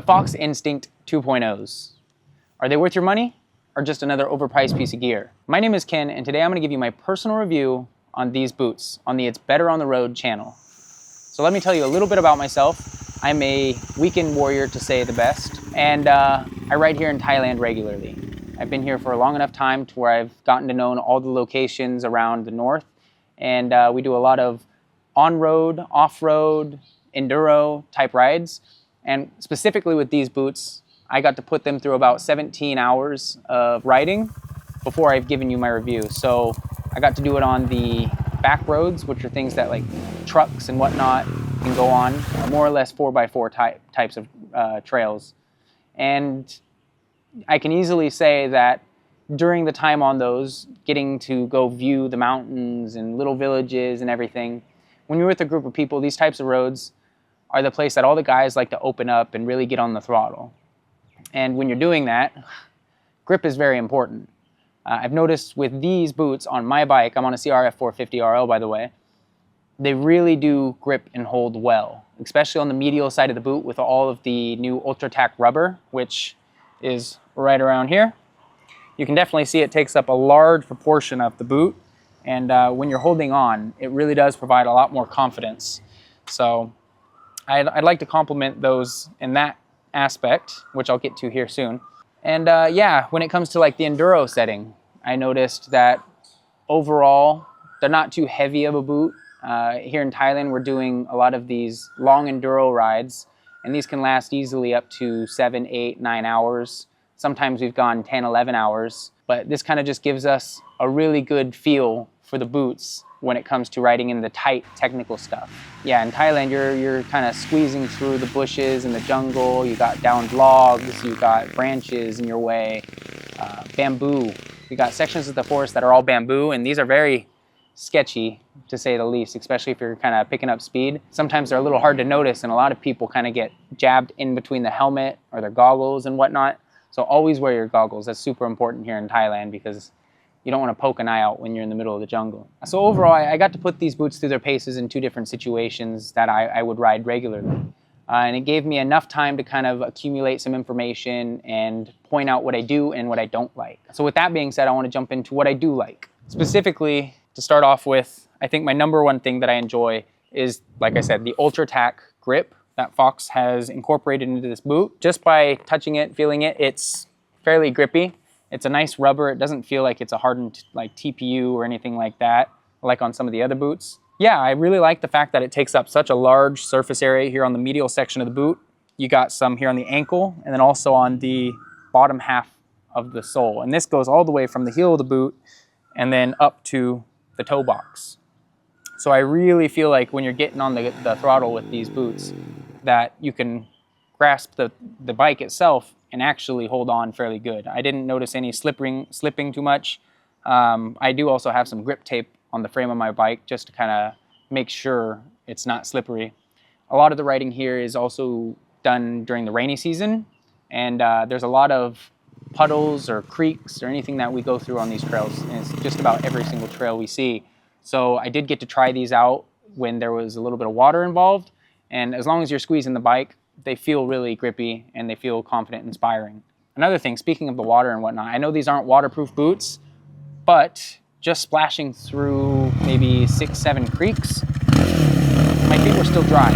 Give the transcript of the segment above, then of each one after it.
The Fox Instinct 2.0s. Are they worth your money or just another overpriced piece of gear? My name is Ken, and today I'm going to give you my personal review on these boots on the It's Better on the Road channel. So let me tell you a little bit about myself. I'm a weekend warrior, to say the best, and I ride here in Thailand regularly. I've been here for a long enough time to where I've gotten to know all the locations around the north, and we do a lot of on-road, off-road, enduro type rides. And specifically with these boots, I got to put them through about 17 hours of riding before I've given you my review. So I got to do it on the back roads, which are things that like trucks and whatnot can go on, more or less 4x4 types of trails. And I can easily say that during the time on those, getting to go view the mountains and little villages and everything, when you're with a group of people, these types of roads are the place that all the guys like to open up and really get on the throttle. And when you're doing that, grip is very important. I've noticed with these boots on my bike, I'm on a CRF 450 RL by the way, they really do grip and hold well, especially on the medial side of the boot with all of the new UltraTac rubber, which is right around here. You can definitely see it takes up a large proportion of the boot, and when you're holding on, it really does provide a lot more confidence. So I'd like to compliment those in that aspect, which I'll get to here soon. And yeah, when it comes to like the enduro setting, I noticed that overall, they're not too heavy of a boot. Here in Thailand, we're doing a lot of these long enduro rides, and these can last easily up to 7, 8, 9 hours. Sometimes we've gone 10, 11 hours, but this kind of just gives us a really good feel for the boots when it comes to riding in the tight technical stuff. Yeah, in Thailand, you're kind of squeezing through the bushes and the jungle. You got downed logs, you got branches in your way, bamboo. You got sections of the forest that are all bamboo, and these are very sketchy, to say the least, especially if you're kind of picking up speed. Sometimes they're a little hard to notice, and a lot of people kind of get jabbed in between the helmet or their goggles and whatnot. So always wear your goggles. That's super important here in Thailand because you don't want to poke an eye out when you're in the middle of the jungle. So overall, I got to put these boots through their paces in 2 different situations that I would ride regularly. And it gave me enough time to kind of accumulate some information and point out what I do and what I don't like. So with that being said, I want to jump into what I do like. Specifically, to start off with, I think my #1 thing that I enjoy is, like I said, the UltraTac grip that Fox has incorporated into this boot. Just by touching it, feeling it, it's fairly grippy. It's a nice rubber. It doesn't feel like it's a hardened like TPU or anything like that, like on some of the other boots. Yeah, I really like the fact that it takes up such a large surface area here on the medial section of the boot. You got some here on the ankle and then also on the bottom half of the sole. And this goes all the way from the heel of the boot and then up to the toe box. So I really feel like when you're getting on the throttle with these boots that you can grasp the bike itself and actually hold on fairly good. I didn't notice any slipping too much. I do also have some grip tape on the frame of my bike just to kind of make sure it's not slippery. A lot of the riding here is also done during the rainy season, and there's a lot of puddles or creeks or anything that we go through on these trails, and it's just about every single trail we see. So I did get to try these out when there was a little bit of water involved, and as long as you're squeezing the bike, they feel really grippy and they feel confident and inspiring. Another thing, speaking of the water and whatnot, I know these aren't waterproof boots, but just splashing through maybe 6, 7 creeks, my feet were still dry.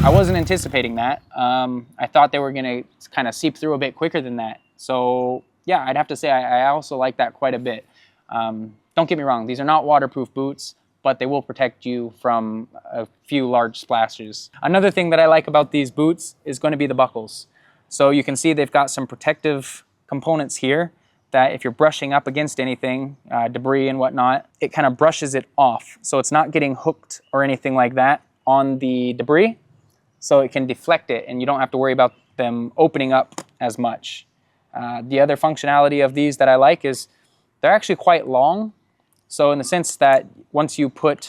I wasn't anticipating that. I thought they were gonna kind of seep through a bit quicker than that. So yeah, I'd have to say I also like that quite a bit. Don't get me wrong, these are not waterproof boots, but they will protect you from a few large splashes. Another thing that I like about these boots is going to be the buckles. So you can see they've got some protective components here that if you're brushing up against anything, debris and whatnot, it kind of brushes it off. So it's not getting hooked or anything like that on the debris. So it can deflect it and you don't have to worry about them opening up as much. The other functionality of these that I like is they're actually quite long. So in the sense that once you put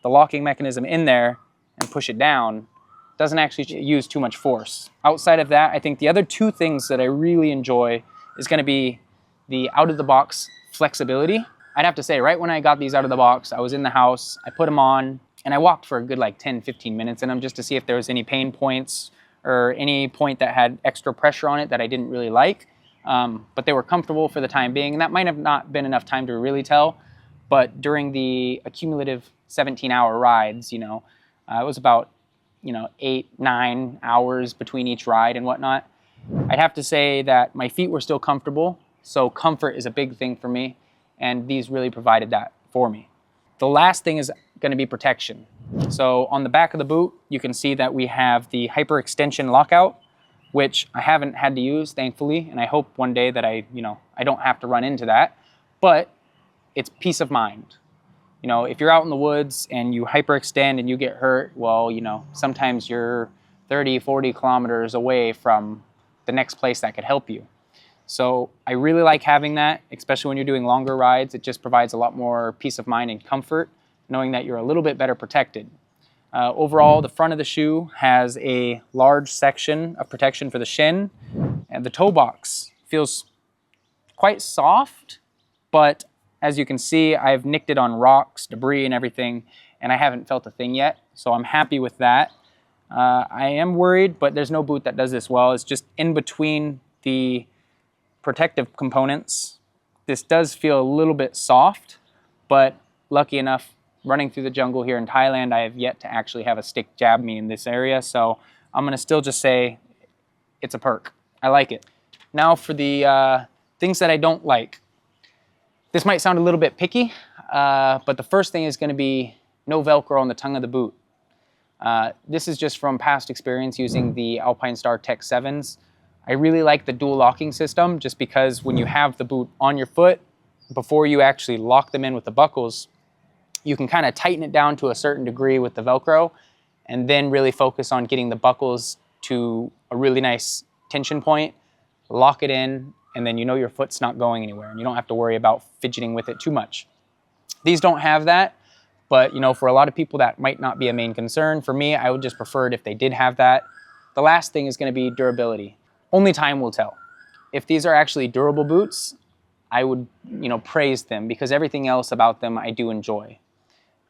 the locking mechanism in there and push it down, it doesn't actually use too much force. Outside of that, I think the other 2 things that I really enjoy is going to be the out-of-the-box flexibility. I'd have to say, right when I got these out of the box, I was in the house, I put them on, and I walked for a good like 10, 15 minutes in them just to see if there was any pain points or any point that had extra pressure on it that I didn't really like. But they were comfortable for the time being, and that might have not been enough time to really tell. But during the accumulative 17-hour rides, it was about 8-9 hours between each ride and whatnot. I'd have to say that my feet were still comfortable, so comfort is a big thing for me, and these really provided that for me. The last thing is going to be protection. So on the back of the boot, you can see that we have the hyperextension lockout, which I haven't had to use, thankfully, and I hope one day that I don't have to run into that, but it's peace of mind. If you're out in the woods and you hyperextend and you get hurt, well, sometimes you're 30, 40 kilometers away from the next place that could help you. So I really like having that, especially when you're doing longer rides. It just provides a lot more peace of mind and comfort, knowing that you're a little bit better protected. Overall, the front of the shoe has a large section of protection for the shin, and the toe box feels quite soft, but as you can see, I've nicked it on rocks, debris, and everything, and I haven't felt a thing yet, so I'm happy with that. I am worried, but there's no boot that does this well. It's just in between the protective components. This does feel a little bit soft, but lucky enough, running through the jungle here in Thailand, I have yet to actually have a stick jab me in this area, so I'm gonna still just say it's a perk. I like it. Now for the things that I don't like. This might sound a little bit picky, but the first thing is gonna be no Velcro on the tongue of the boot. This is just from past experience using the Alpinestars Tech 7s. I really like the dual locking system just because when you have the boot on your foot, before you actually lock them in with the buckles, you can kind of tighten it down to a certain degree with the Velcro and then really focus on getting the buckles to a really nice tension point, lock it in, and then your foot's not going anywhere and you don't have to worry about fidgeting with it too much. These don't have that, but for a lot of people that might not be a main concern. For me, I would just prefer it if they did have that. The last thing is going to be durability. Only time will tell. If these are actually durable boots, I would praise them because everything else about them I do enjoy.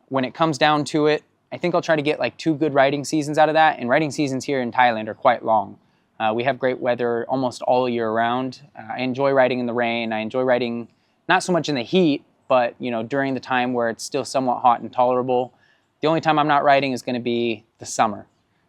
When it comes down to it, I think I'll try to get like 2 good riding seasons out of that, and riding seasons here in Thailand are quite long. We have great weather almost all year round. I enjoy riding in the rain. I enjoy riding not so much in the heat, but during the time where it's still somewhat hot and tolerable. The only time I'm not riding is going to be the summer.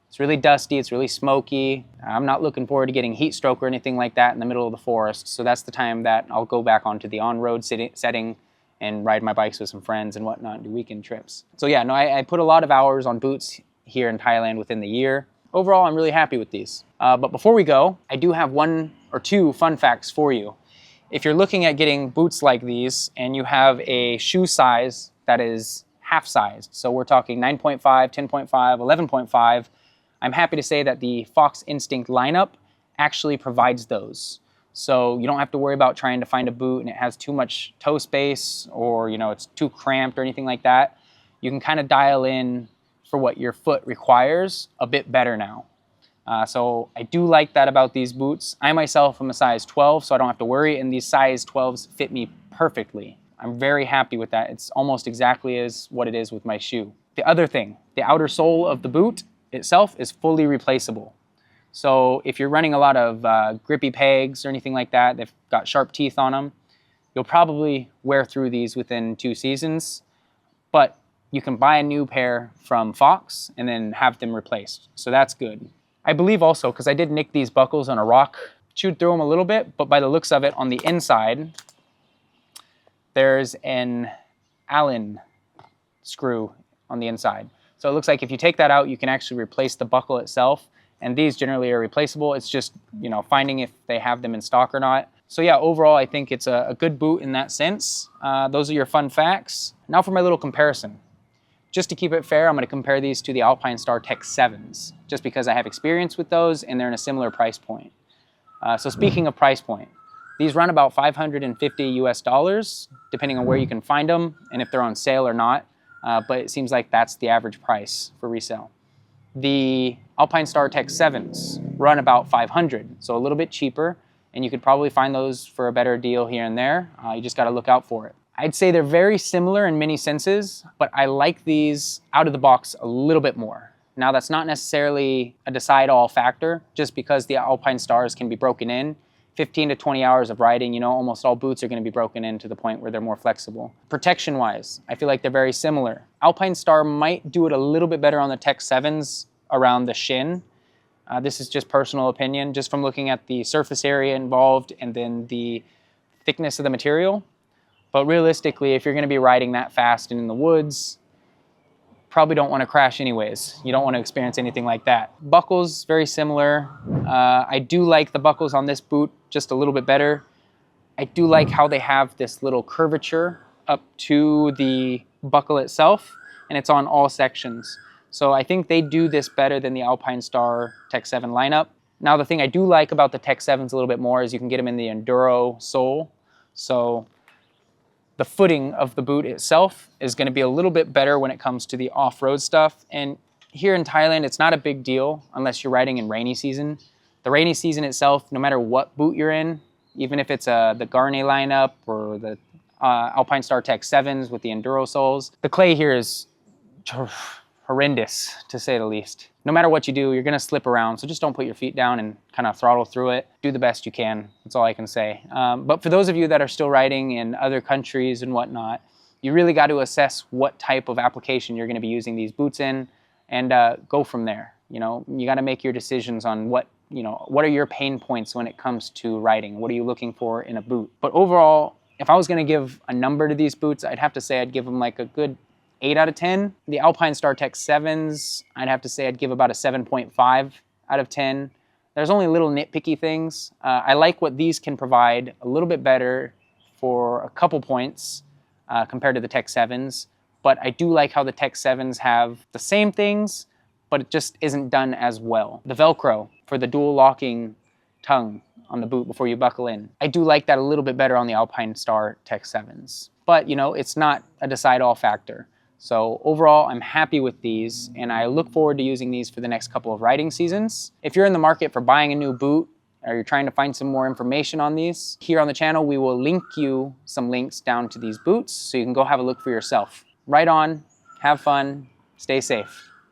It's really dusty, it's really smoky. I'm not looking forward to getting heat stroke or anything like that in the middle of the forest, so that's the time that I'll go back onto the on-road setting and ride my bikes with some friends and whatnot, and do weekend trips. So yeah, no, I put a lot of hours on boots here in Thailand within the year. Overall, I'm really happy with these. But before we go, I do have 1 or 2 fun facts for you. If you're looking at getting boots like these and you have a shoe size that is half-sized, so we're talking 9.5, 10.5, 11.5, I'm happy to say that the Fox Instinct lineup actually provides those. So you don't have to worry about trying to find a boot and it has too much toe space or it's too cramped or anything like that. You can kind of dial in for what your foot requires a bit better now. So I do like that about these boots. I myself am a size 12, so I don't have to worry, and these size 12s fit me perfectly. I'm very happy with that. It's almost exactly as what it is with my shoe. The other thing, the outer sole of the boot itself is fully replaceable. So if you're running a lot of grippy pegs or anything like that, they've got sharp teeth on them, you'll probably wear through these within 2 seasons, but you can buy a new pair from Fox and then have them replaced. So that's good. I believe also, because I did nick these buckles on a rock, chewed through them a little bit, but by the looks of it, on the inside, there's an Allen screw on the inside. So it looks like if you take that out, you can actually replace the buckle itself. And these generally are replaceable. It's just, finding if they have them in stock or not. So yeah, overall, I think it's a good boot in that sense. Those are your fun facts. Now for my little comparison. Just to keep it fair, I'm going to compare these to the Alpinestars Tech 7s, just because I have experience with those and they're in a similar price point. So speaking of price point, these run about $550 US, depending on where you can find them and if they're on sale or not. But it seems like that's the average price for resale. The Alpinestars Tech 7s run about $500, so a little bit cheaper, and you could probably find those for a better deal here and there. You just got to look out for it. I'd say they're very similar in many senses, but I like these out of the box a little bit more. Now that's not necessarily a decide-all factor, just because the Alpinestars can be broken in. 15 to 20 hours of riding, you know, almost all boots are going to be broken in to the point where they're more flexible. Protection-wise, I feel like they're very similar. Alpinestar might do it a little bit better on the Tech 7s around the shin. This is just personal opinion, just from looking at the surface area involved and then the thickness of the material. But realistically, if you're going to be riding that fast and in the woods, probably don't want to crash anyways. You don't want to experience anything like that. Buckles, very similar. I do like the buckles on this boot just a little bit better. I do like how they have this little curvature up to the buckle itself, and it's on all sections. So I think they do this better than the Alpinestar Tech 7 lineup. Now the thing I do like about the Tech 7s a little bit more is you can get them in the Enduro sole. So the footing of the boot itself is going to be a little bit better when it comes to the off-road stuff. And here in Thailand, it's not a big deal unless you're riding in rainy season. The rainy season itself, no matter what boot you're in, even if it's the gnarly lineup or the Alpinestar Tech 7s with the Enduro soles, the clay here is horrendous, to say the least. No matter what you do, you're gonna slip around, so just don't put your feet down and kind of throttle through it. Do the best you can, that's all I can say. But for those of you that are still riding in other countries and whatnot, you really got to assess what type of application you're gonna be using these boots in and go from there. You know, you gotta make your decisions on what are your pain points when it comes to riding? What are you looking for in a boot? But overall, if I was gonna give a number to these boots, I'd have to say I'd give them like a good 8 out of 10. The Alpinestar Tech 7s, I'd have to say I'd give about a 7.5 out of 10. There's only little nitpicky things. I like what these can provide a little bit better for a couple points compared to the Tech 7s, but I do like how the Tech 7s have the same things, but it just isn't done as well. The Velcro for the dual locking tongue on the boot before you buckle in. I do like that a little bit better on the Alpinestar Tech 7s, but you know, it's not a decide-all factor. So overall, I'm happy with these, and I look forward to using these for the next couple of riding seasons. If you're in the market for buying a new boot, or you're trying to find some more information on these, here on the channel, we will link you some links down to these boots so you can go have a look for yourself. Ride on, have fun, stay safe.